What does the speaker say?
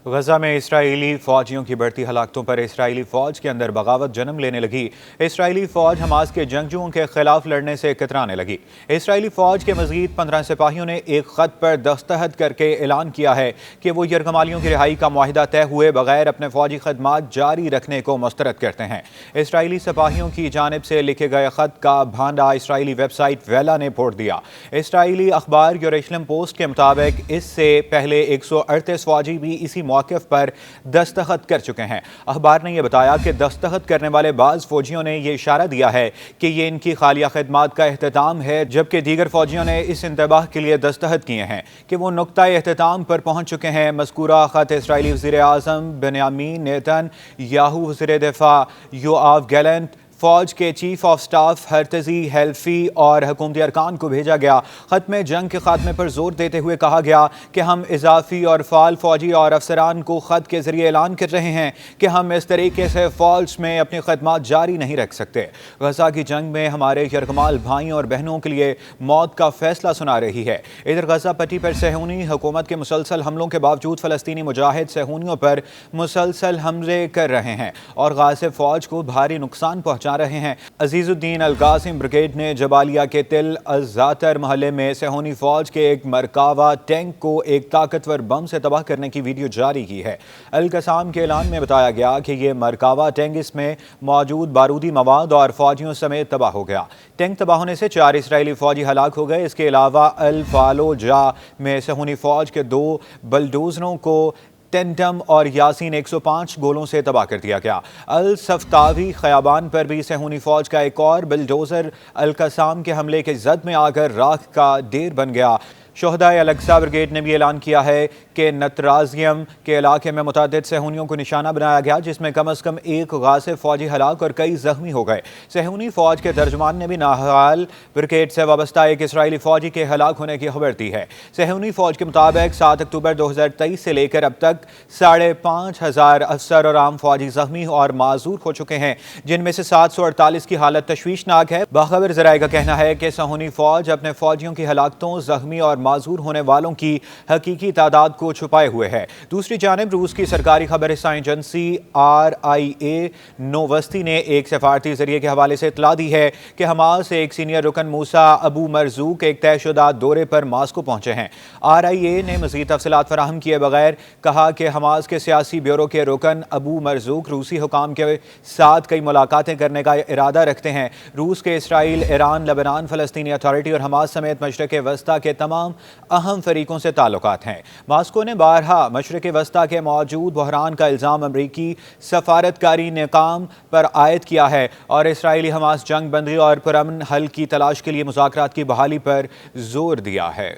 غزہ میں اسرائیلی فوجیوں کی بڑھتی ہلاکتوں پر اسرائیلی فوج کے اندر بغاوت جنم لینے لگی۔ اسرائیلی فوج حماس کے جنگجوؤں کے خلاف لڑنے سے کترانے لگی۔ اسرائیلی فوج کے مزید 15 سپاہیوں نے ایک خط پر دستخط کر کے اعلان کیا ہے کہ وہ یرغمالیوں کی رہائی کا معاہدہ طے ہوئے بغیر اپنے فوجی خدمات جاری رکھنے کو مسترد کرتے ہیں۔ اسرائیلی سپاہیوں کی جانب سے لکھے گئے خط کا بھانڈا اسرائیلی ویب سائٹ ویلا نے پھوڑ دیا۔ اسرائیلی اخبار یروشلم پوسٹ کے مطابق اس سے پہلے 138 فوجی بھی اسی موقف پر دستخط کر چکے ہیں۔ اخبار نے یہ بتایا کہ دستخط کرنے والے بعض فوجیوں نے یہ اشارہ دیا ہے کہ یہ ان کی خالیہ خدمات کا اختتام ہے، جبکہ دیگر فوجیوں نے اس انتباہ کے لیے دستخط کیے ہیں کہ وہ نقطہ اختتام پر پہنچ چکے ہیں۔ مذکورہ خط اسرائیلی وزیر اعظم بنیامین نیتن یاہو، وزیر دفاع یوآو گیلنٹ، فوج کے چیف آف سٹاف ہرتزی ہیلفی اور حکومتی ارکان کو بھیجا گیا۔ خط میں جنگ کے خاتمے پر زور دیتے ہوئے کہا گیا کہ ہم اضافی اور فعال فوجی اور افسران کو خط کے ذریعے اعلان کر رہے ہیں کہ ہم اس طریقے سے فوج میں اپنی خدمات جاری نہیں رکھ سکتے۔ غزہ کی جنگ میں ہمارے یرغمال بھائیوں اور بہنوں کے لیے موت کا فیصلہ سنا رہی ہے۔ ادھر غزہ پٹی پر صہیونی حکومت کے مسلسل حملوں کے باوجود فلسطینی مجاہد صہیونیوں پر مسلسل حملے کر رہے ہیں اور غازہ فوج کو بھاری نقصان پہنچا رہے ہیں۔ عزیز الدین القاسم بریگیڈ نے جبالیہ کے تل الزعتر محلے میں صہیونی فوج کے ایک مرکاوا ٹینک کو ایک طاقتور بم سے تباہ کرنے کی ویڈیو جاری کی ہے۔ القسام کے اعلان میں بتایا گیا کہ یہ مرکاوا ٹینک اس میں موجود بارودی مواد اور فوجیوں سمیت تباہ ہو گیا۔ ٹینک تباہ ہونے سے 4 اسرائیلی فوجی ہلاک ہو گئے۔ اس کے علاوہ الفالوجہ میں صہیونی فوج کے 2 بلڈوزروں کو ٹینٹم اور یاسین 105 گولوں سے تباہ کر دیا گیا۔ الصفتاوی خیابان پر بھی صہیونی فوج کا ایک اور بلڈوزر القسام کے حملے کے زد میں آ کر راکھ کا ڈھیر بن گیا۔ شہدائے الاقصی بریگیڈ نے بھی اعلان کیا ہے کہ نترازیم کے علاقے میں متعدد صہیونیوں کو نشانہ بنایا گیا، جس میں کم از کم 1 غازہ فوجی ہلاک اور کئی زخمی ہو گئے۔ صہیونی فوج کے ترجمان نے بھی ناہال بریگیڈ سے وابستہ ایک اسرائیلی فوجی کے ہلاک ہونے کی خبر دی ہے۔ صہیونی فوج کے مطابق 7 اکتوبر 2023 سے لے کر اب تک 5,500 افسر اور عام فوجی زخمی اور معذور ہو چکے ہیں، جن میں سے 748 کی حالت تشویشناک ہے۔ باخبر ذرائع کا کہنا ہے کہ صہیونی فوج اپنے فوجیوں کی ہلاکتوں، زخمی اور معذور ہونے والوں کی حقیقی تعداد کو چھپائے ہوئے ہے۔ دوسری جانب روس کی سرکاری خبر رساں ایجنسی RIA نووستی نے ایک سفارتی ذریعے کے حوالے سے اطلاع دی ہے کہ حماس ایک سینئر رکن موسیٰ ابو مرزوق ایک طے شدہ دورے پر ماسکو پہنچے ہیں۔ RIA نے مزید تفصیلات فراہم کیے بغیر کہا کہ حماس کے سیاسی بیورو کے رکن ابو مرزوق روسی حکام کے ساتھ کئی ملاقاتیں کرنے کا ارادہ رکھتے ہیں۔ روس کے اسرائیل، ایران، لبنان، فلسطینی اتھارٹی اور حماس سمیت مشرق وسطیٰ کے تمام اہم فریقوں سے تعلقات ہیں۔ ماسکو نے بارہا مشرق وسطیٰ کے موجود بحران کا الزام امریکی سفارتکاری نظام پر عائد کیا ہے اور اسرائیلی حماس جنگ بندی اور پرامن حل کی تلاش کے لیے مذاکرات کی بحالی پر زور دیا ہے۔